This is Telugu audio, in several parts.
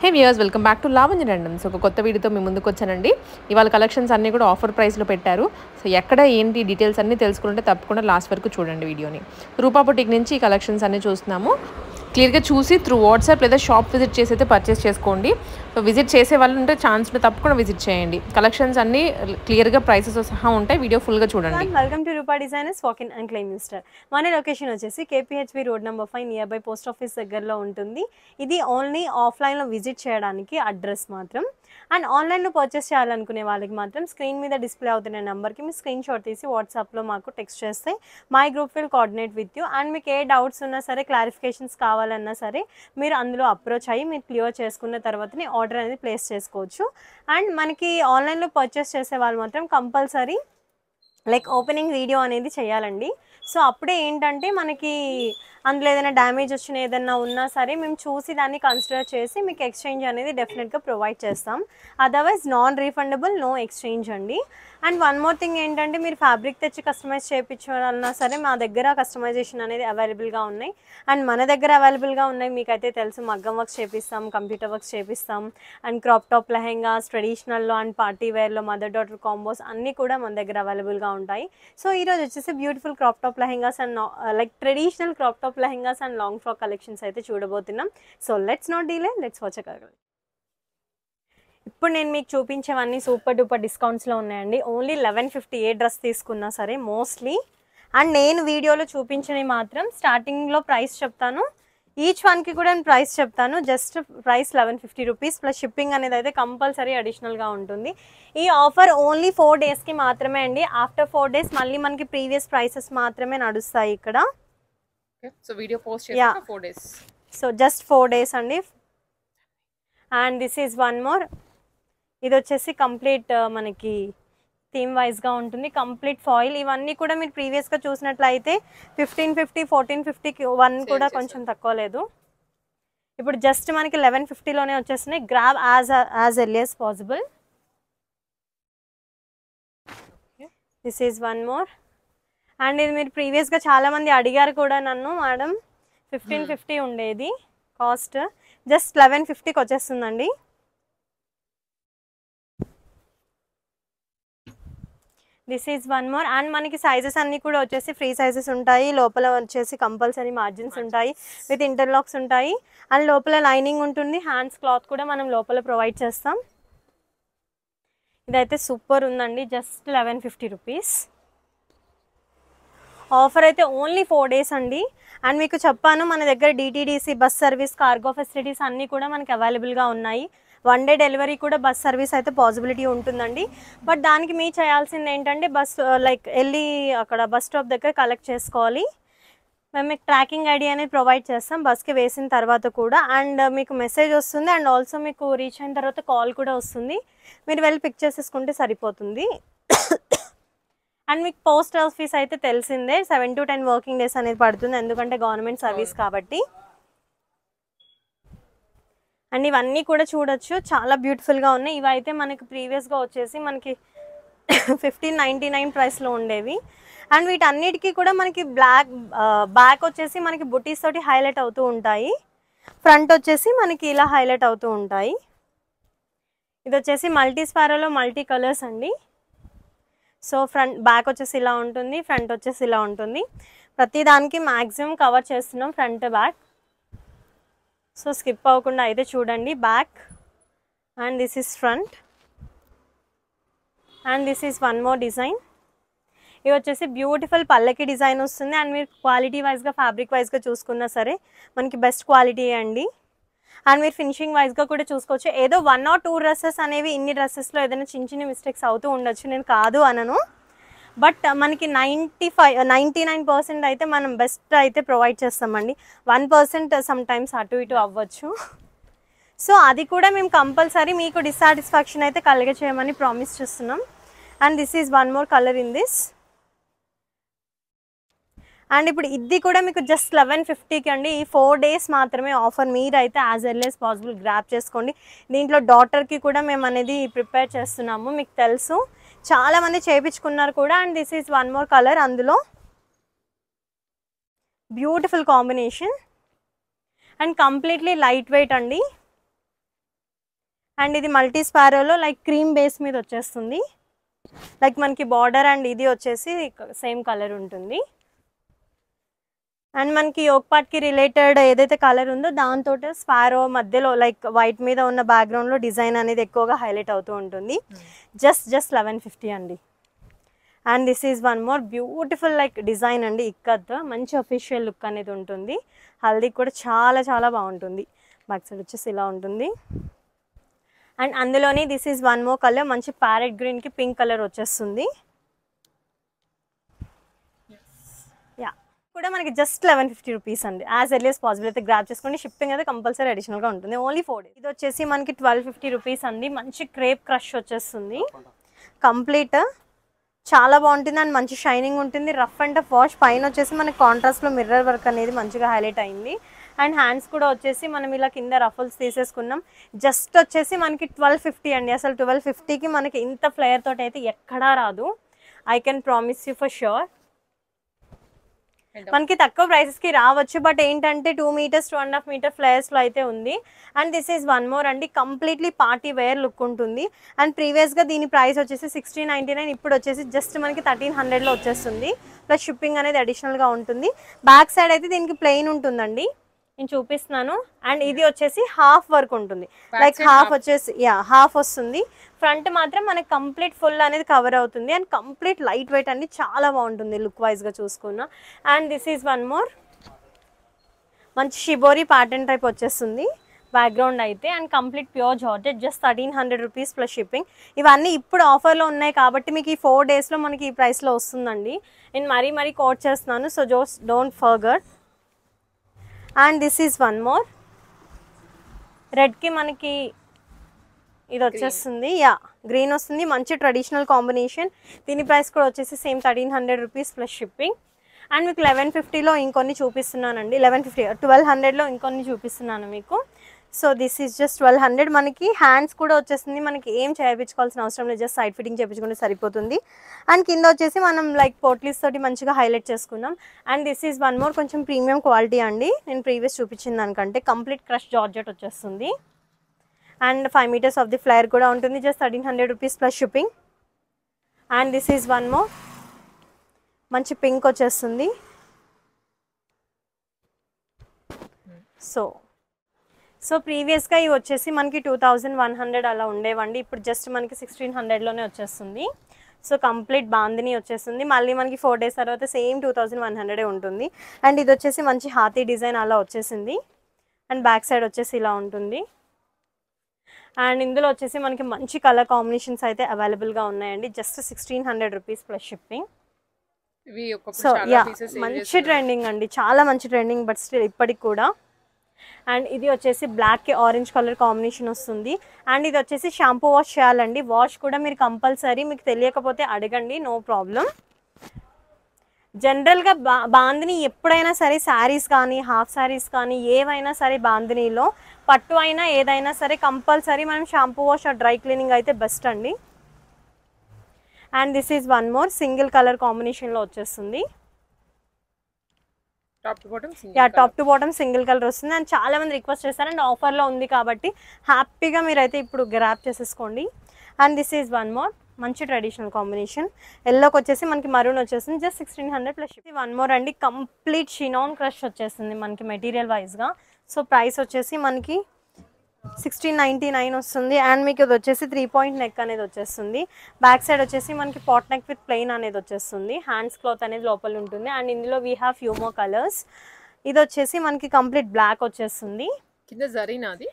Hey viewers, welcome back to Lavanya randoms. ఒక కొత్త వీడియోతో మీ ముందుకు వచ్చానండి. ఇవాళ కలెక్షన్స్ అన్నీ కూడా ఆఫర్ ప్రైస్లో పెట్టారు. సో ఎక్కడ ఏంటి డీటెయిల్స్ అన్నీ తెలుసుకుంటే తప్పకుండా లాస్ట్ వరకు చూడండి వీడియోని. రూపా బుటిక్ నుంచి ఈ కలెక్షన్స్ అన్నీ చూస్తున్నాము. క్లియర్గా చూసి త్రూ వాట్సాప్ లేదా షాప్ విజిట్ చేసి అయితే పర్చేస్ చేసుకోండి. సో విజిట్ చేసే వాళ్ళు ఉంటే ఛాన్స్ ఉంటే తప్పకుండా విజిట్ చేయండి. కలెక్షన్స్ అన్నీ క్లియర్గా ప్రైసెస్ సహా ఉంటాయి. వీడియో ఫుల్గా చూడండి. Welcome to Rupa designers walk in and claim mister. మన లొకేషన్ వచ్చేసి KPHB road number 5 near by post office దగ్గరలో ఉంటుంది. ఇది ఓన్లీ ఆఫ్లైన్లో విజిట్ చేయడానికి అడ్రస్ మాత్రం. అండ్ ఆన్లైన్లో పర్చేస్ చేయాలనుకునే వాళ్ళకి మాత్రం స్క్రీన్ మీద డిస్ప్లే అవుతున్న నెంబర్కి మీ స్క్రీన్ షాట్ తీసి వాట్సాప్లో మాకు టెక్స్ట్ చేస్తే my group will coordinate with you. And మీకు ఏ డౌట్స్ ఉన్నా సరే, క్లారిఫికేషన్స్ కావాలన్నా సరే మీరు అందులో అప్రోచ్ అయ్యి మీరు క్లియర్ చేసుకున్న తర్వాతనే ఆర్డర్ అనేది ప్లేస్ చేసుకోవచ్చు. అండ్ మనకి ఆన్లైన్లో పర్చేస్ చేసే వాళ్ళు మాత్రం కంపల్సరీ ఓపెనింగ్ వీడియో అనేది చేయాలండి. సో అప్పుడే ఏంటంటే మనకి అందులో ఏదైనా డ్యామేజ్ వచ్చిన ఏదైనా ఉన్నా సరే మేము చూసి దాన్ని కన్సిడర్ చేసి మీకు ఎక్స్చేంజ్ అనేది డెఫినెట్గా ప్రొవైడ్ చేస్తాం. Otherwise non refundable, no exchange అండి. అండ్ వన్ మోర్ థింగ్ ఏంటంటే మీరు ఫ్యాబ్రిక్ తెచ్చి కస్టమైజ్ చేయించాలన్నా సరే మా దగ్గర కస్టమైజేషన్ అనేది అవైలబుల్గా ఉన్నాయి. అండ్ మన దగ్గర అవైలబుల్గా ఉన్నాయి మీకైతే తెలుసు, మగ్గం వర్క్స్ చేపిస్తాం, కంప్యూటర్ వర్క్స్ చేపిస్తాం, అండ్ క్రాప్ టాప్ లెహెంగాస్, ట్రెడిషనల్లో అండ్ పార్టీ వేర్లో మదర్ డాటర్ కాంబోస్ అన్నీ కూడా మన దగ్గర అవైలబుల్గా ఉంటాయి. సో ఈరోజు వచ్చేసి beautiful crop top lehengas and traditional crop top lehengas and long frock collections అయితే చూడబోతున్నాం. So let's not delay, let's watch. ఇప్పుడు నేను మీకు చూపించేవన్నీ సూపర్ డూపర్ డిస్కౌంట్స్లో ఉన్నాయండి. ఓన్లీ 1150 ఏ డ్రెస్ తీసుకున్నా సరే మోస్ట్లీ. అండ్ నేను వీడియోలో చూపించినవి మాత్రం స్టార్టింగ్లో ప్రైస్ చెప్తాను, ఈచ్ వన్కి కూడా నేను ప్రైస్ చెప్తాను. Just price 1150 rupees plus shipping అనేది అయితే కంపల్సరీ అడిషనల్గా ఉంటుంది. ఈ ఆఫర్ ఓన్లీ 4 డేస్కి మాత్రమే అండి. ఆఫ్టర్ 4 డేస్ మళ్ళీ మనకి ప్రీవియస్ ప్రైసెస్ మాత్రమే నడుస్తాయి ఇక్కడ. సో వీడియో పోస్ట్ చేసిన 4 డేస్. సో జస్ట్ 4 డేస్ అండి. And this is one more. ఇది వచ్చేసి కంప్లీట్ మనకి థీమ్ వైజ్గా ఉంటుంది, కంప్లీట్ ఫాయిల్. ఇవన్నీ కూడా మీరు ప్రీవియస్గా చూసినట్లయితే 1550, 1450కి వన్ కూడా కొంచెం తక్కువ లేదు. ఇప్పుడు జస్ట్ మనకి 1150లోనే వచ్చేస్తున్నాయి. Grab as early as possible. This is one more. And ఇది మీరు ప్రీవియస్గా చాలామంది అడిగారు కూడా నన్ను, మేడం 1550 ఉండేది కాస్ట్, జస్ట్ 1150కి వచ్చేస్తుందండి. This is one more. And మనకి సైజెస్ అన్నీ కూడా వచ్చేసి ఫ్రీ సైజెస్ ఉంటాయి. లోపల వచ్చేసి కంపల్సరీ మార్జిన్స్ ఉంటాయి, విత్ ఇంటర్లాక్స్ ఉంటాయి. అండ్ లోపల లైనింగ్ ఉంటుంది, హ్యాండ్స్ క్లాత్ కూడా మనం లోపల ప్రొవైడ్ చేస్తాం. ఇదైతే సూపర్ ఉందండి, జస్ట్ 1150 రూపీస్. ఆఫర్ అయితే ఓన్లీ 4 డేస్ అండి. అండ్ మీకు చెప్పాను మన దగ్గర DTDC, bus service, cargo facilities అన్నీ కూడా మనకి అవైలబుల్గా ఉన్నాయి. 1 డే డెలివరీ కూడా బస్ సర్వీస్ అయితే పాసిబిలిటీ ఉంటుందండి. బట్ దానికి మీరు చేయాల్సింది ఏంటంటే బస్ వెళ్ళి అక్కడ బస్ స్టాప్ దగ్గర కలెక్ట్ చేసుకోవాలి. మేము మీకు ట్రాకింగ్ ఐడి అనేది ప్రొవైడ్ చేస్తాం బస్కి వేసిన తర్వాత కూడా. అండ్ మీకు మెసేజ్ వస్తుంది, అండ్ ఆల్సో మీకు రీచ్ అయిన తర్వాత కాల్ కూడా వస్తుంది. మీరు వెళ్ళి పిక్ చేసేసుకుంటే సరిపోతుంది. అండ్ మీకు పోస్ట్ ఆఫీస్ అయితే తెలిసిందే, 7 to 10 వర్కింగ్ డేస్ అనేది పడుతుంది, ఎందుకంటే గవర్నమెంట్ సర్వీస్ కాబట్టి. అండ్ ఇవన్నీ కూడా చూడొచ్చు, చాలా బ్యూటిఫుల్గా ఉన్నాయి. ఇవైతే మనకి ప్రీవియస్గా వచ్చేసి మనకి 1599 ప్రైస్లో ఉండేవి. అండ్ వీటన్నిటికీ కూడా మనకి బ్యాక్ వచ్చేసి మనకి బుటీస్ తోటి హైలైట్ అవుతూ ఉంటాయి, ఫ్రంట్ వచ్చేసి మనకి ఇలా హైలైట్ అవుతూ ఉంటాయి. ఇది వచ్చేసి మల్టీ స్పారోలో మల్టీ కలర్స్ అండి. సో బ్యాక్ వచ్చేసి ఇలా ఉంటుంది, ఫ్రంట్ వచ్చేసి ఇలా ఉంటుంది. ప్రతి దానికి మ్యాక్సిమం కవర్ చేస్తున్నాం ఫ్రంట్ బ్యాక్. సో స్కిప్ అవ్వకుండా అయితే చూడండి back. And this is front. And this is one more design. ఇది వచ్చేసి బ్యూటిఫుల్ పల్లకి డిజైన్ వస్తుంది. అండ్ మీరు క్వాలిటీ వైజ్గా, ఫ్యాబ్రిక్ వైజ్గా చూసుకున్నా సరే మనకి బెస్ట్ క్వాలిటీ అండి. అండ్ మీరు ఫినిషింగ్ వైజ్గా కూడా చూసుకోవచ్చు. ఏదో 1 or 2 డ్రెస్సెస్ అనేవి, ఇన్ని డ్రెస్సెస్లో ఏదైనా చిన్న మిస్టేక్స్ అవుతూ ఉండొచ్చు, నేను కాదు అనను. బట్ మనకి 99% అయితే మనం బెస్ట్ అయితే ప్రొవైడ్ చేస్తామండి. 1% సమ్ టైమ్స్ అటు ఇటు అవ్వచ్చు. సో అది కూడా మేము కంపల్సరీ మీకు డిస్సాటిస్ఫాక్షన్ అయితే చేయమని ప్రామిస్ చేస్తున్నాం. And this is one more colour in this. And ఇప్పుడు ఇది కూడా మీకు జస్ట్ 1150కి అండి. ఈ 4 డేస్ మాత్రమే ఆఫర్. మీరైతే as early as possible grab చేసుకోండి. దీంట్లో డాటర్కి కూడా మేము అనేది ప్రిపేర్ చేస్తున్నాము, మీకు తెలుసు చాలామంది చేయించుకున్నారు కూడా. And this is one more colour, అందులో beautiful combination. And completely light weight అండి. అండ్ ఇది మల్టీ స్పారోలో లైక్ క్రీమ్ బేస్ మీద వచ్చేస్తుంది. లైక్ మనకి బార్డర్ అండ్ ఇది వచ్చేసి సేమ్ కలర్ ఉంటుంది. అండ్ మనకి యోక్ పార్ట్ కి రిలేటెడ్ ఏదైతే కలర్ ఉందో దాంతో స్పారో మధ్యలో లైక్ వైట్ మీద ఉన్న బ్యాక్గ్రౌండ్ లో డిజైన్ అనేది ఎక్కువగా హైలైట్ అవుతూ ఉంటుంది. జస్ట్ 1150 అండి. And this is one more beautiful like design అండి. ఇక్కత్ మంచి అఫీషియల్ లుక్ అనేది ఉంటుంది. హల్దీ కూడా చాలా చాలా బాగుంటుంది. బ్యాక్ సైడ్ వచ్చేసి ఇలా ఉంటుంది. అండ్ అందులోని this is one more colour, మంచి ప్యారెట్ గ్రీన్ కి పింక్ కలర్ వచ్చేస్తుంది. యా కూడా మనకి జస్ట్ 1150 రూపీస్ అండి. యాజ్ ఎర్లీ as పాసిబుల్ అయితే గ్రాప్ చేసుకోండి. షిప్పింగ్ అయితే కంపల్సరీ అడిషనల్ గా ఉంటుంది. Only 4 days. ఇది వచ్చేసి మనకి 1250 రూపీస్ అండి. మంచి క్రేప్ క్రష్ వచ్చేస్తుంది. కంప్లీట్ చాలా బాగుంటుంది అండ్ మంచి షైనింగ్ ఉంటుంది. Rough and tough wash. పైన వచ్చేసి మనకి కాంట్రాస్ట్ లో మిర్రర్ వర్క్ అనేది మంచిగా హైలైట్ అయింది. అండ్ హ్యాండ్స్ కూడా వచ్చేసి మనం ఇలా కింద రఫల్స్ తీసేసుకున్నాం. జస్ట్ వచ్చేసి మనకి 1250 అండి. అసలు 1250కి మనకి ఇంత ఫ్లేయర్ తోటి అయితే ఎక్కడా రాదు. I can promise you for sure. మనకి తక్కువ ప్రైసెస్ కి రావచ్చు, బట్ ఏంటంటే 2 meters 2.5 meter ఫ్లేయర్స్ లో అయితే ఉంది. And this is one more అండి. కంప్లీట్లీ పార్టీ వేర్ లుక్ ఉంటుంది. అండ్ ప్రీవియస్ గా దీని ప్రైస్ వచ్చేసి 1699, ఇప్పుడు వచ్చేసి జస్ట్ మనకి 1300 లో వచ్చేస్తుంది. ప్లస్ షిప్పింగ్ అనేది అడిషనల్ గా ఉంటుంది. బ్యాక్ సైడ్ అయితే దీనికి ప్లెయిన్ ఉంటుందండి, నేను చూపిస్తున్నాను. అండ్ ఇది వచ్చేసి హాఫ్ వర్క్ ఉంటుంది. లైక్ హాఫ్ వచ్చేసి హాఫ్ వస్తుంది. ఫ్రంట్ మాత్రం మనకి కంప్లీట్ ఫుల్ అనేది కవర్ అవుతుంది. అండ్ కంప్లీట్ లైట్ వెయిట్ అండి. చాలా బాగుంటుంది లుక్ వైజ్ గా చూసుకున్నా. And this is one more మంచి షిబోరి ప్యాటర్న్ టైప్ వచ్చేస్తుంది బ్యాక్గ్రౌండ్ అయితే. And complete pure georgette. Just 1300 rupees plus shipping. ఇవన్నీ ఇప్పుడు ఆఫర్లో ఉన్నాయి కాబట్టి మీకు ఈ 4 days లో మనకి ఈ ప్రైస్లో వస్తుందండి. నేను మరీ కోట్ చేస్తున్నాను, so just don't forget. And this is one more రెడ్కి మనకి ఇది వచ్చేస్తుంది. గ్రీన్ వస్తుంది. మంచి ట్రెడిషనల్ కాంబినేషన్. దీని ప్రైస్ కూడా వచ్చేసి same 1300 rupees plus shipping. And మీకు 1150లో ఇంకొన్ని చూపిస్తున్నానండి. 1200లో ఇంకొన్ని చూపిస్తున్నాను మీకు. So this is just 1200. మనకి హ్యాండ్స్ కూడా వచ్చేస్తుంది. మనకి ఏం చేయించుకోవాల్సిన అవసరం లేదు, జస్ట్ సైడ్ ఫిట్టింగ్ చేయించుకుంటే సరిపోతుంది. అండ్ కింద వచ్చేసి మనం లైక్ పోట్లీస్ తోటి మంచిగా హైలైట్ చేసుకున్నాం. And this is one more కొంచెం ప్రీమియం క్వాలిటీ అండి. నేను ప్రీవియస్ చూపించిన దానికంటే కంప్లీట్ క్రష్ జార్జెట్ వచ్చేస్తుంది. And 5 meters of the FLAIR కూడా ఉంటుంది. Just 1300 rupees plus shipping. And this is one more మంచి పింక్ వచ్చేస్తుంది. సో ప్రీవియస్గా ఇవి వచ్చేసి మనకి 2100 అలా ఉండేవండి. ఇప్పుడు జస్ట్ మనకి 1600లోనే వచ్చేస్తుంది. సో కంప్లీట్ బాందిని వచ్చేస్తుంది. మళ్ళీ మనకి 4 days తర్వాత సేమ్ 2100 ఉంటుంది. అండ్ ఇది వచ్చేసి మంచి హాతీ డిజైన్ అలా వచ్చేసింది. అండ్ బ్యాక్ సైడ్ వచ్చేసి ఇలా ఉంటుంది. అండ్ ఇందులో వచ్చేసి మనకి మంచి కలర్ కాంబినేషన్స్ అయితే అవైలబుల్గా ఉన్నాయండి. Just 1600 rupees plus shipping. So మంచి ట్రెండింగ్ అండి, చాలా మంచి ట్రెండింగ్, బట్ స్టిల్ ఇప్పటికి కూడా. అండ్ ఇది వచ్చేసి బ్లాక్కి ఆరెంజ్ కలర్ కాంబినేషన్ వస్తుంది. అండ్ ఇది వచ్చేసి షాంపూ వాష్ చేయాలండి. వాష్ కూడా మీరు కంపల్సరీ, మీకు తెలియకపోతే అడగండి, నో ప్రాబ్లం. జనరల్గా బాందిని ఎప్పుడైనా సరే శారీస్ కానీ హాఫ్ శారీస్ కానీ ఏవైనా సరే బాందినీలో పట్టు అయినా ఏదైనా సరే కంపల్సరీ మనం shampoo wash or dry cleaning అయితే బెస్ట్ అండి. And this is one more single colour కాంబినేషన్లో వచ్చేస్తుంది. Top to bottom single colour వస్తుంది. అండ్ చాలా మంది రిక్వెస్ట్ చేస్తారు. అండ్ ఆఫర్లో ఉంది కాబట్టి హ్యాపీగా మీరైతే ఇప్పుడు గ్రాప్ చేసేసుకోండి. And this is one more మంచి ట్రెడిషనల్ కాంబినేషన్. ఎల్లోకి వచ్చేసి మనకి మరూన్ వచ్చేస్తుంది. జస్ట్ 1600 ప్లస్ వన్ మోర్ అండి. కంప్లీట్ షినాన్ క్రష్ వచ్చేస్తుంది మనకి మెటీరియల్ వైజ్గా. సో ప్రైస్ వచ్చేసి మనకి 1699 వస్తుంది. అండ్ మీకు ఇది వచ్చేసి 3 point నెక్ అనేది వచ్చేస్తుంది. బ్యాక్ సైడ్ వచ్చేసి మనకి పాట్ నెక్ విత్ ప్లెయిన్ అనేది వచ్చేస్తుంది. హ్యాండ్స్ క్లాత్ అనేది లోపల ఉంటుంది. అండ్ ఇందులో we have few more colours. ఇది వచ్చేసి మనకి కంప్లీట్ బ్లాక్ వచ్చేస్తుంది. కింద జరీనాది.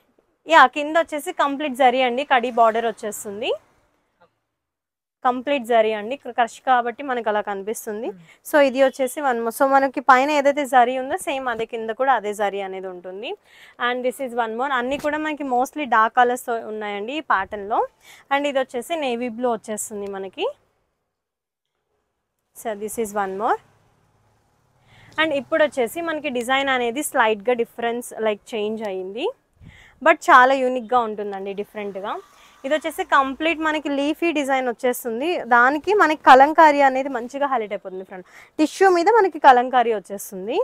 కింద వచ్చేసి కంప్లీట్ జరీ అండి. కడీ బార్డర్ వచ్చేస్తుంది. కంప్లీట్ జరీ అండి, క్రష్ కాబట్టి మనకు అలా కనిపిస్తుంది. సో ఇది వచ్చేసి సో మనకి పైన ఏదైతే జరీ ఉందో సేమ్ అదే కింద కూడా అదే జరీ అనేది ఉంటుంది. And this is one more. అన్నీ కూడా మనకి మోస్ట్లీ డార్క్ కలర్స్ ఉన్నాయండి ఈ ప్యాటర్న్లో. అండ్ ఇది వచ్చేసి నేవీ బ్లూ వచ్చేస్తుంది మనకి. So this is one more. And ఇప్పుడు వచ్చేసి మనకి డిజైన్ అనేది స్లైట్గా డిఫరెన్స్ లైక్ చేంజ్ అయ్యింది, బట్ చాలా యూనిక్గా ఉంటుందండి, డిఫరెంట్గా. ఇది వచ్చేసి కంప్లీట్ మనకి లీఫీ డిజైన్ వచ్చేస్తుంది. దానికి మనకి కలంకారీ అనేది మంచిగా హైలైట్ అయిపోతుంది ఫ్రెండ్. టిష్యూ మీద మనకి కలంకారీ వచ్చేస్తుంది.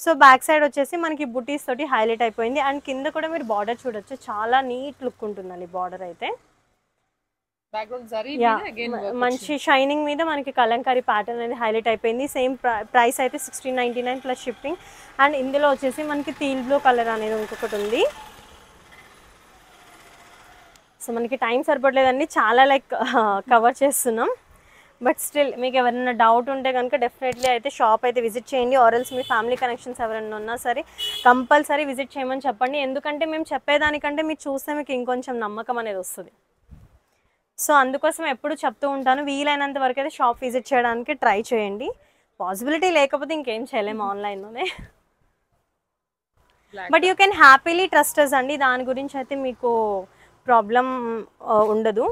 సో బ్యాక్ సైడ్ వచ్చేసి మనకి బుటీస్ తోటి హైలైట్ అయిపోయింది. అండ్ కింద కూడా మీరు బార్డర్ చూడొచ్చు, చాలా నీట్ లుక్ ఉంటుందండి బార్డర్ అయితే. మంచి షైనింగ్ మీద మనకి కలంకారీ ప్యాటర్న్ అనేది హైలైట్ అయిపోయింది. సేమ్ ప్రైస్ అయితే 1699 ప్లస్ షిప్పింగ్. అండ్ ఇందులో వచ్చేసి మనకి టీల్ బ్లూ కలర్ అనేది ఇంకొకటి ఉంది. సో మనకి టైం సరిపోవట్లేదండి, చాలా లైక్ కవర్ చేస్తున్నాం. బట్ స్టిల్ మీకు ఎవరైనా డౌట్ ఉంటే కనుక డెఫినెట్లీ అయితే షాప్ అయితే విజిట్ చేయండి. ఆర్ఎల్స్ మీ ఫ్యామిలీ కనెక్షన్స్ ఎవరైనా ఉన్నా సరే కంపల్సరీ విజిట్ చేయమని చెప్పండి. ఎందుకంటే మేము చెప్పేదానికంటే మీరు చూస్తే మీకు ఇంకొంచెం నమ్మకం అనేది వస్తుంది. సో అందుకోసం ఎప్పుడు చెప్తూ ఉంటాను, వీలైనంత వరకు అయితే షాప్ విజిట్ చేయడానికి ట్రై చేయండి. పాసిబిలిటీ లేకపోతే ఇంకేం చేయలేము ఆన్లైన్లోనే. బట్ యూ కెన్ హ్యాపీలీ ట్రస్టర్స్ అండి, దాని గురించి అయితే మీకు ప్రాబ్లం ఉండదు.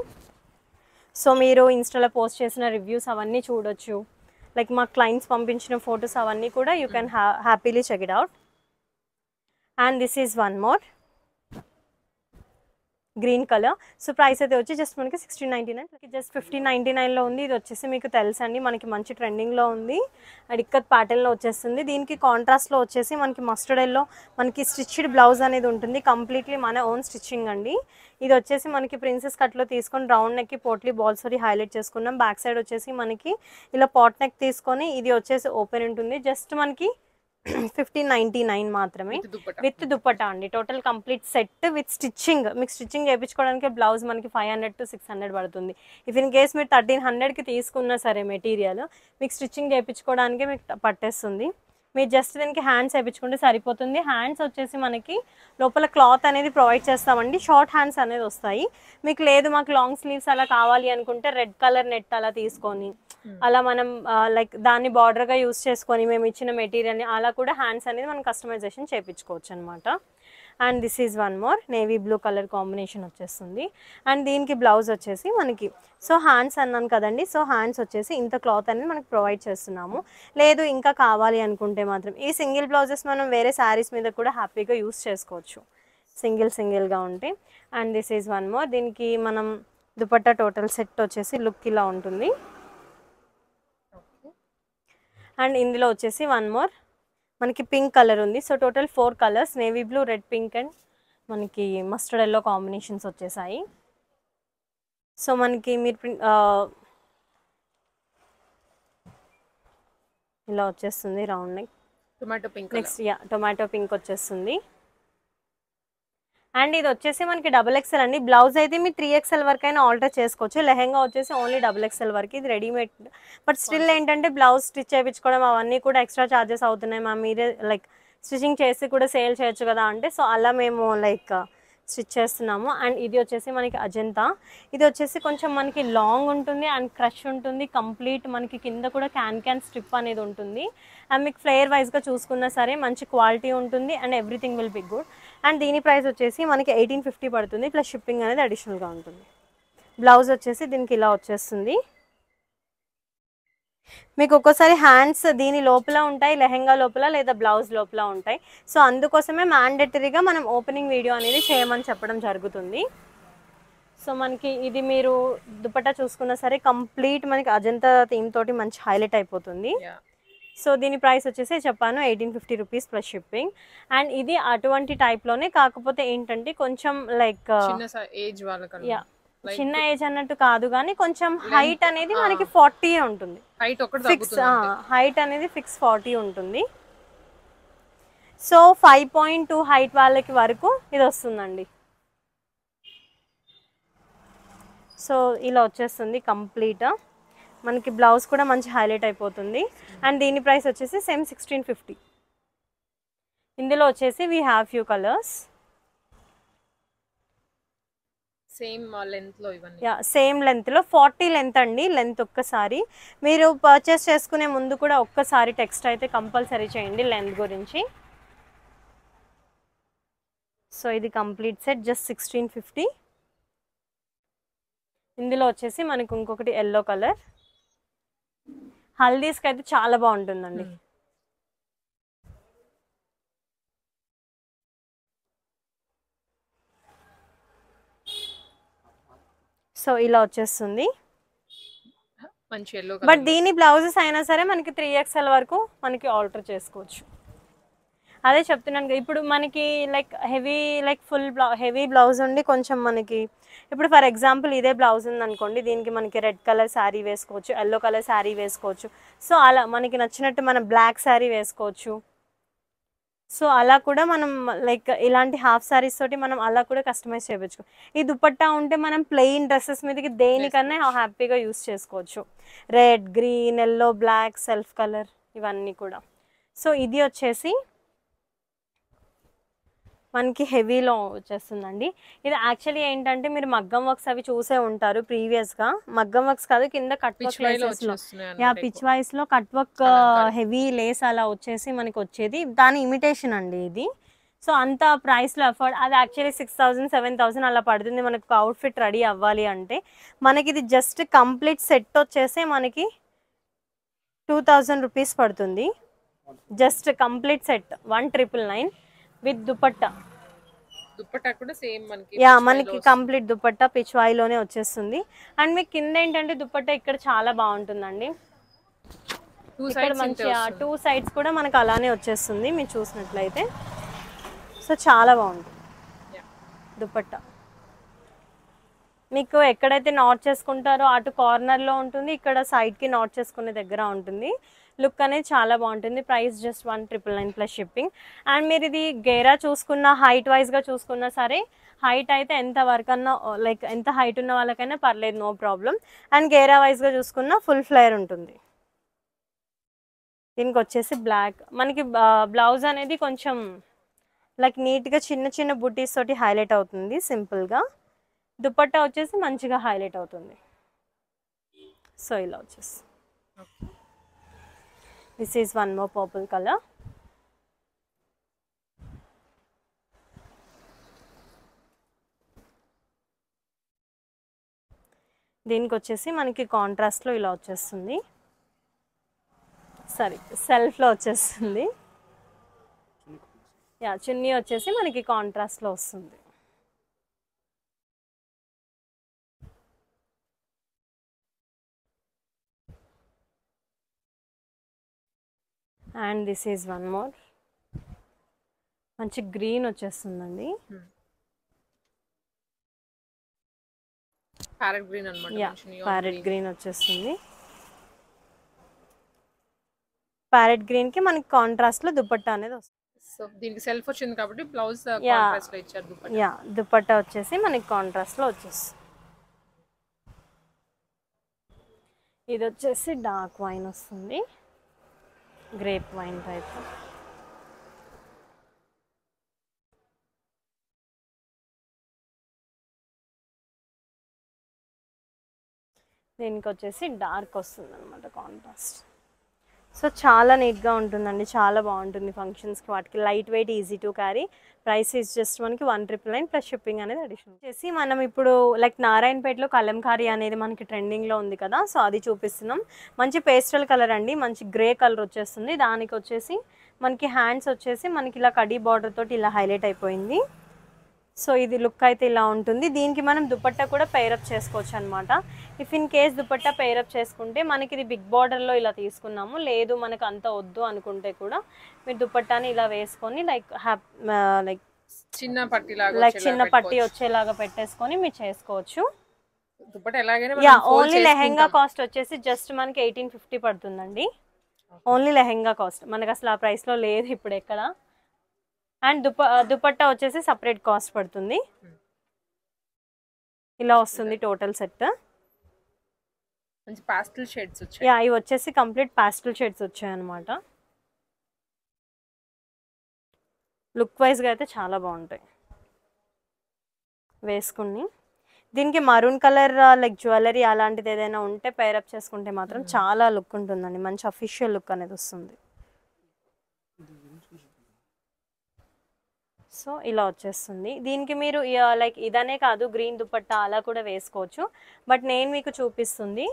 సో మీరు ఇన్స్టాలో పోస్ట్ చేసిన రివ్యూస్ అవన్నీ చూడొచ్చు, లైక్ మా క్లయింట్స్ పంపించిన ఫొటోస్ అవన్నీ కూడా you can happily check it out. And this is one more green colour. So price అయితే వచ్చి జస్ట్ మనకి 1699, జస్ట్ 1599లో ఉంది. ఇది వచ్చేసి మీకు తెలుసండి మనకి మంచి ట్రెండింగ్లో ఉంది. అండ్ ఇక్కత్ ప్యాటర్న్లో వచ్చేస్తుంది. దీనికి కాంట్రాస్ట్లో వచ్చేసి మనకి మస్టర్డ్ ఎల్లో మనకి స్టిచ్డ్ బ్లౌజ్ అనేది ఉంటుంది. కంప్లీట్లీ మన ఓన్ స్టిచ్చింగ్ అండి. ఇది వచ్చేసి మనకి ప్రిన్సెస్ కట్లో తీసుకొని రౌండ్ నెక్కి పోట్లీ బాల్స్ తోటి హైలైట్ చేసుకున్నాం. బ్యాక్ సైడ్ వచ్చేసి మనకి ఇలా పాట్ నెక్ తీసుకొని ఇది వచ్చేసి ఓపెన్ ఉంటుంది. జస్ట్ మనకి 1599 మాత్రమే విత్ దుపట్టా అండి. Total complete set with stitching. మీకు స్టిచ్చింగ్ చేయించుకోవడానికి బ్లౌజ్ మనకి 500 to 600 పడుతుంది. ఇఫ్ ఇన్ కేస్ మీరు 1300కి తీసుకున్నా సరే మెటీరియల్ మీకు స్టిచ్చింగ్ చేయించుకోవడానికి మీకు పట్టేస్తుంది. మీరు జస్ట్ దీనికి హ్యాండ్స్ వేయించుకుంటే సరిపోతుంది. హ్యాండ్స్ వచ్చేసి మనకి లోపల క్లాత్ అనేది ప్రొవైడ్ చేస్తామండి, షార్ట్ హ్యాండ్స్ అనేది వస్తాయి. మీకు లేదు మాకు లాంగ్ స్లీవ్స్ అలా కావాలి అనుకుంటే రెడ్ కలర్ నెట్ అలా తీసుకొని అలా మనం లైక్ దాన్ని బార్డర్గా యూస్ చేసుకొని మేము ఇచ్చిన మెటీరియల్ని అలా కూడా హ్యాండ్స్ అనేది మనం కస్టమైజేషన్ చేయించుకోవచ్చు అనమాట. And this is one more navy blue colour combination వచ్చేస్తుంది. అండ్ దీనికి బ్లౌజ్ వచ్చేసి మనకి సో హ్యాండ్స్ అన్నాను కదండి, సో హ్యాండ్స్ వచ్చేసి ఇంత క్లాత్ అనేది మనకి ప్రొవైడ్ చేస్తున్నాము. లేదు ఇంకా కావాలి అనుకుంటే మాత్రం ఈ సింగిల్ బ్లౌజెస్ మనం వేరే శారీస్ మీద కూడా హ్యాపీగా యూస్ చేసుకోవచ్చు సింగిల్గా ఉంటే. And this is one more. దీనికి మనం దుపట్టా టోటల్ సెట్ వచ్చేసి లుక్ ఇలా ఉంటుంది. అండ్ ఇందులో వచ్చేసి వన్ మోర్ మనకి పింక్ కలర్ ఉంది. So total 4 colours navy blue, red, pink and మనకి మస్టర్డ్ ఎల్లో కాంబినేషన్స్ వచ్చేసాయి. సో మనకి మీరు ఇలా వచ్చేస్తుంది round neck, tomato pink. Next tomato pink వచ్చేస్తుంది. అండ్ ఇది వచ్చేసి మనకి XXL అండి. బ్లౌజ్ అయితే మీరు 3XL వరకు అయినా ఆల్టర్ చేసుకోవచ్చు. లెహెంగా వచ్చేసి ఓన్లీ XXL వరకు. ఇది రెడీమేడ్. బట్ స్టిల్ ఏంటంటే బ్లౌజ్ స్టిచ్ చేయించుకోవడం అవన్నీ కూడా ఎక్స్ట్రా ఛార్జెస్ అవుతున్నాయి మ్యామ్, మీరే లైక్ స్టిచ్చింగ్ చేసి కూడా సేల్ చేయొచ్చు కదా అంటే, సో అలా మేము లైక్ స్టిచ్ చేస్తున్నాము. అండ్ ఇది వచ్చేసి మనకి అజంతా. ఇది వచ్చేసి కొంచెం మనకి లాంగ్ ఉంటుంది అండ్ క్రష్ ఉంటుంది. కంప్లీట్ మనకి కింద కూడా క్యాన్ స్ట్రిప్ అనేది ఉంటుంది. అండ్ మీకు ఫ్లేయర్ వైజ్గా చూసుకున్నా సరే మంచి క్వాలిటీ ఉంటుంది and everything will be good. And దీని ప్రైస్ వచ్చేసి మనకి 1850 పడుతుంది ప్లస్ షిప్పింగ్ అనేది అడిషనల్గా ఉంటుంది. బ్లౌజ్ వచ్చేసి దీనికి ఇలా వచ్చేస్తుంది. మీకు ఒక్కోసారి హ్యాండ్స్ దీని లోపల ఉంటాయి, లెహెంగా లోపల లేదా బ్లౌజ్ లోపల ఉంటాయి. సో అందుకోసమే మ్యాండేటరీగా మనం ఓపెనింగ్ వీడియో అనేది చేయమని చెప్పడం జరుగుతుంది. సో మనకి ఇది మీరు దుపట్టా చూసుకున్నా సరే కంప్లీట్ మనకి అజంతా థీమ్ తోటి మంచి హైలైట్ అయిపోతుంది. సో దీని ప్రైస్ వచ్చేసి చెప్పాను 1850 రూపీస్ ప్లస్ షిప్పింగ్. అండ్ ఇది అటువంటి టైప్లోనే, కాకపోతే ఏంటంటే కొంచెం లైక్ చిన్న ఏజ్ అన్నట్టు కాదు కానీ కొంచెం హైట్ అనేది మనకి 40 ఉంటుంది. హైట్ అనేది ఫిక్స్ 40 ఉంటుంది. సో 5.2 హైట్ వాళ్ళకి వరకు ఇది వస్తుందండి. సో ఇలా వచ్చేస్తుంది కంప్లీట్. మనకి బ్లౌజ్ కూడా మంచి హైలైట్ అయిపోతుంది. అండ్ దీని ప్రైస్ వచ్చేసి సేమ్ 1650. ఇందులో వచ్చేసి we have few colours. Same length లో 40 లెంత్ అండి. లెంత్ ఒక్కసారి మీరు పర్చేస్ చేసుకునే ముందు కూడా ఒక్కసారి టెక్స్ట్ అయితే కంపల్సరీ చేయండి లెంత్ గురించి. సో ఇది కంప్లీట్ సెట్ జస్ట్ 1650. ఇందులో వచ్చేసి మనకు ఇంకొకటి ఎల్లో కలర్. హల్దీస్కి అయితే చాలా బాగుంటుందండి. సో ఇలా వచ్చేస్తుంది. మంచి yellow బట్ colour. దీని బ్లౌజెస్ అయినా సరే మనకి 3XL వరకు మనకి ఆల్టర్ చేసుకోవచ్చు. అదే చెప్తున్నాను కదా, ఇప్పుడు మనకి like heavy like full heavy blouse ఉండి కొంచెం మనకి ఇప్పుడు ఫర్ ఎగ్జాంపుల్ ఇదే బ్లౌజ్ ఉంది అనుకోండి, దీనికి మనకి రెడ్ కలర్ శారీ వేసుకోవచ్చు, ఎల్లో కలర్ శారీ వేసుకోవచ్చు. సో అలా మనకి నచ్చినట్టు మనం బ్లాక్ శారీ వేసుకోవచ్చు. సో అలా కూడా మనం లైక్ ఇలాంటి హాఫ్ శారీస్ తోటి మనం అలా కూడా కస్టమైజ్ చేయవచ్చు. ఈ దుపట్టా ఉంటే మనం ప్లెయిన్ డ్రెస్సెస్ మీదకి దేనికన్నా హ్యాపీగా యూస్ చేసుకోవచ్చు. Red, green, yellow, black, self colour ఇవన్నీ కూడా. సో ఇది వచ్చేసి మనకి హెవీలో వచ్చేస్తుందండి. ఇది యాక్చువల్లీ ఏంటంటే మీరు మగ్గం వర్క్స్ అవి చూసే ఉంటారు ప్రీవియస్గా. మగ్గం వర్క్స్ కాదు, కింద కట్ వర్క్ లేసెస్లో, పిచ్ వైస్లో కట్ వర్క్ హెవీ లేస్ అలా వచ్చేసి మనకి వచ్చేది. దాని ఇమిటేషన్ అండి ఇది. సో అంత ప్రైస్లో అఫోర్డ్, అది యాక్చువల్లీ 6,000 7,000 అలా పడుతుంది మనకు అవుట్ఫిట్ రెడీ అవ్వాలి అంటే. మనకి ఇది జస్ట్ కంప్లీట్ సెట్ వచ్చేసి మనకి 2,000 రూపీస్ పడుతుంది. Just complete set 1,999 with dupatta. Dupatta కూడా సేమ్ మనకి మనకి కంప్లీట్ దుపట్టా పిచ్వాయిలోనే వచ్చేస్తుంది. అండ్ మీకు కింద ఏంటంటే దుపట్టా ఇక్కడ చాలా బాగుంటుందండి. ఇక్కడ మంచిగా 2 సైడ్స్ కూడా మనకు అలానే వచ్చేస్తుంది మీరు చూసినట్లయితే. సో చాలా బాగుంటుంది దుపట్టా. మీకు ఎక్కడైతే నాట్ చేసుకుంటారో అటు కార్నర్లో ఉంటుంది, ఇక్కడ సైడ్కి నాట్ చేసుకునే దగ్గర ఉంటుంది. లుక్ అనేది చాలా బాగుంటుంది. Price just 1,999 plus shipping. And మీరు ఇది గేరా చూసుకున్న హైట్ వైజ్గా చూసుకున్నా సరే, హైట్ అయితే ఎంత వరకు అన్నా లైక్ ఎంత హైట్ ఉన్న వాళ్ళకైనా పర్లేదు, నో ప్రాబ్లం. అండ్ గేరా వైజ్గా చూసుకున్న ఫుల్ ఫ్లేర్ ఉంటుంది. దీనికి వచ్చేసి బ్లాక్ మనకి బ్లౌజ్ అనేది కొంచెం లైక్ నీట్గా చిన్న చిన్న బుటీస్ తోటి హైలైట్ అవుతుంది సింపుల్గా. దుపట్టా వచ్చేసి మంచిగా హైలైట్ అవుతుంది. సో ఇలా వచ్చేసి this is one more purple colour. దీనికి వచ్చేసి మనకి కాంట్రాస్ట్లో ఇలా వచ్చేస్తుంది, సారీ సెల్ఫ్లో వచ్చేస్తుంది. చున్నీ వచ్చేసి మనకి కాంట్రాస్ట్లో వస్తుంది. And this is one more మంచి గ్రీన్ వచ్చేస్తుందండి. ప్యారెట్ గ్రీన్ అన్నమాట. ప్యారెట్ గ్రీన్ వచ్చేస్తుంది. ప్యారెట్ గ్రీన్ కి మనకి కాంట్రాస్ట్ లో దుపట్టా అనేది వస్తుంది. సో దీనికి సెల్ఫ్ వచ్చింది కాబట్టి బ్లౌజ్ కాంట్రాస్ట్ లో ఇచ్చారు దుపట్టా. దుపట్టా వచ్చేసి మనకి కాంట్రాస్ట్ లో వచ్చేస్తుంది. ఇది వచ్చేసి డార్క్ వైన్ వస్తుంది, గ్రేప్ వైన్ టైప్. దీనికి వచ్చేసి డార్క్ వస్తుంది అనమాట కాంట్రాస్ట్. సో చాలా నీట్గా ఉంటుందండి, చాలా బాగుంటుంది ఫంక్షన్స్కి వాటికి. Light weight, easy to carry. Price is just మనకి 1,999 ప్లస్ షిప్పింగ్ అనేది అడిషనల్ చేసి. మనం ఇప్పుడు లైక్ నారాయణపేటలో కలంకారీ అనేది మనకి ట్రెండింగ్లో ఉంది కదా, సో అది చూపిస్తున్నాం. మంచి పేస్టల్ కలర్ అండి, మంచి గ్రే కలర్ వచ్చేస్తుంది. దానికి వచ్చేసి మనకి హ్యాండ్స్ వచ్చేసి మనకి ఇలా కడీ బార్డర్ తోటి ఇలా హైలైట్ అయిపోయింది. సో ఇది లుక్ అయితే ఇలా ఉంటుంది. దీనికి మనం దుపట్టా కూడా పేరప్ చేసుకోవచ్చు అనమాట. If in case dupatta pair up చేసుకుంటే మనకి ఇది బిగ్ బార్డర్లో ఇలా తీసుకున్నాము, లేదు మనకు అంత వద్దు అనుకుంటే కూడా మీరు దుపట్టాని ఇలా వేసుకొని లైక్ చిన్న పట్టీలాగా లైక్ చిన్న పట్టీ వచ్చేలాగా పెట్టేసుకొని మీరు చేసుకోవచ్చు. దుపట్టా ఎలాగైనా ఓన్లీ లెహెంగా కాస్ట్ వచ్చేసి జస్ట్ మనకి 1,850 పడుతుందండి. ఓన్లీ లెహెంగా కాస్ట్ మనకి అసలు ఆ ప్రైస్లో లేదు ఇప్పుడు ఎక్కడ. అండ్ దుపట్టా వచ్చేసి సపరేట్ కాస్ట్ పడుతుంది. ఇలా వస్తుంది టోటల్ సెట్. మంచి పాస్టల్ షేడ్స్ వచ్చాయి. ఇవి వచ్చేసి కంప్లీట్ పాస్టల్ షేడ్స్ వచ్చాయి అన్నమాట. లుక్ వైజ్గా అయితే చాలా బాగుంటాయి వేసుకుని. దీనికి మరూన్ కలర్ లైక్ జ్యువెలరీ అలాంటిది ఏదైనా ఉంటే పేరప్ చేసుకుంటే మాత్రం చాలా లుక్ ఉంటుందండి, మంచి అఫీషియల్ లుక్ అనేది వస్తుంది. సో ఇలా వచ్చేస్తుంది. దీనికి మీరు లైక్ ఇదనే కాదు, గ్రీన్ దుపట్టా అలా కూడా వేసుకోవచ్చు. బట్ నేను మీకు చూపిస్తుంది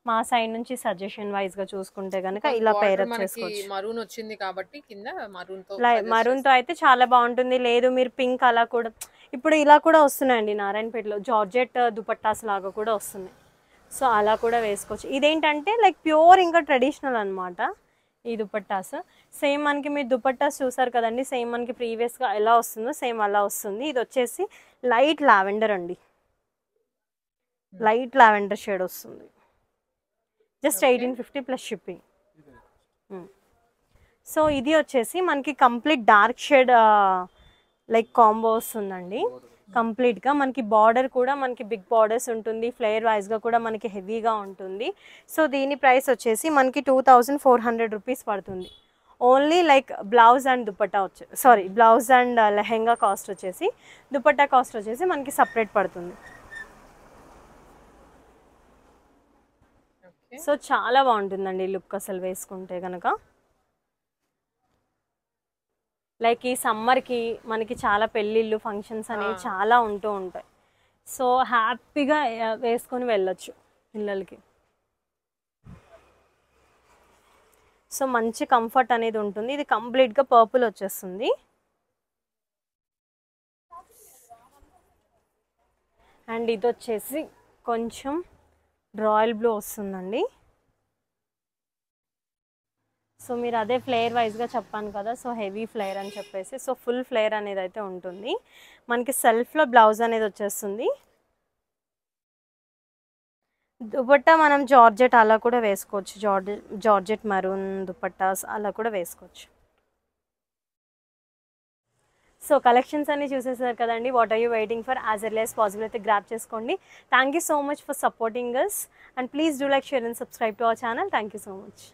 మా సైడ్ నుంచి సజెషన్ వైజ్ గా చూసుకుంటే కనుక ఇలా పేరప్ చేసుకోవచ్చు. మరూన్ వచ్చింది కాబట్టి కింద మరూన్ తో అయితే చాలా బాగుంటుంది. లేదు మీరు పింక్ అలా కూడా, ఇప్పుడు ఇలా కూడా వస్తున్నాయండి నారాయణపేటలో జార్జెట్ దుపట్టాస్ లాగా కూడా వస్తున్నాయి. సో అలా కూడా వేసుకోవచ్చు. ఇదేంటంటే లైక్ ప్యూర్ ఇంకా ట్రెడిషనల్ అనమాట ఈ దుపట్టాస్. సేమ్ మనకి మీరు దుపట్టాస్ చూసారు కదండి, సేమ్ మనకి ప్రీవియస్గా ఎలా వస్తుందో సేమ్ అలా వస్తుంది. ఇది వచ్చేసి లైట్ లావెండర్ అండి, లైట్ లావెండర్ షేడ్ వస్తుంది. Just 1850 plus shipping. సో ఇది వచ్చేసి మనకి complete dark shade like combo వస్తుందండి. కంప్లీట్గా మనకి బార్డర్ కూడా మనకి బిగ్ బార్డర్స్ ఉంటుంది, ఫ్లేయర్ వైజ్గా కూడా మనకి హెవీగా ఉంటుంది. సో దీని ప్రైస్ వచ్చేసి మనకి 2400 రూపీస్ పడుతుంది. Only like blouse and dupatta blouse and lehenga cost వచ్చేసి, దుపట్టా కాస్ట్ వచ్చేసి మనకి సపరేట్ పడుతుంది. సో చాలా బాగుంటుందండి లుక్ అసలు వేసుకుంటే కనుక. లైక్ ఈ సమ్మర్కి మనకి చాలా పెళ్ళిళ్ళు ఫంక్షన్స్ అనేవి చాలా ఉంటూ ఉంటాయి. సో హ్యాపీగా వేసుకొని వెళ్ళొచ్చు పిల్లలకి. సో మంచి కంఫర్ట్ అనేది ఉంటుంది. ఇది కంప్లీట్గా పర్పుల్ వచ్చేస్తుంది. అండ్ ఇది వచ్చేసి కొంచెం రాయల్ బ్లూ వస్తుందండి. సో మీరు అదే ఫ్లేయర్ వైజ్గా చెప్పాను కదా, సో హెవీ ఫ్లేయర్ అని చెప్పేసి, సో ఫుల్ ఫ్లేయర్ అనేది అయితే ఉంటుంది. మనకి సెల్ఫ్లో బ్లౌజ్ అనేది వచ్చేస్తుంది. దుపట్టా మనం జార్జెట్ అలా కూడా వేసుకోవచ్చు, జార్జెట్ మరూన్ దుపట్టాస్ అలా కూడా వేసుకోవచ్చు. సో కలెక్షన్స్ అన్ని చూసేసారు కదండి. What are you waiting for? As early as possible అయితే గ్రాప్ చేసుకోండి. Thank you so much for supporting us and please do like, share and subscribe to our channel. Thank you so much.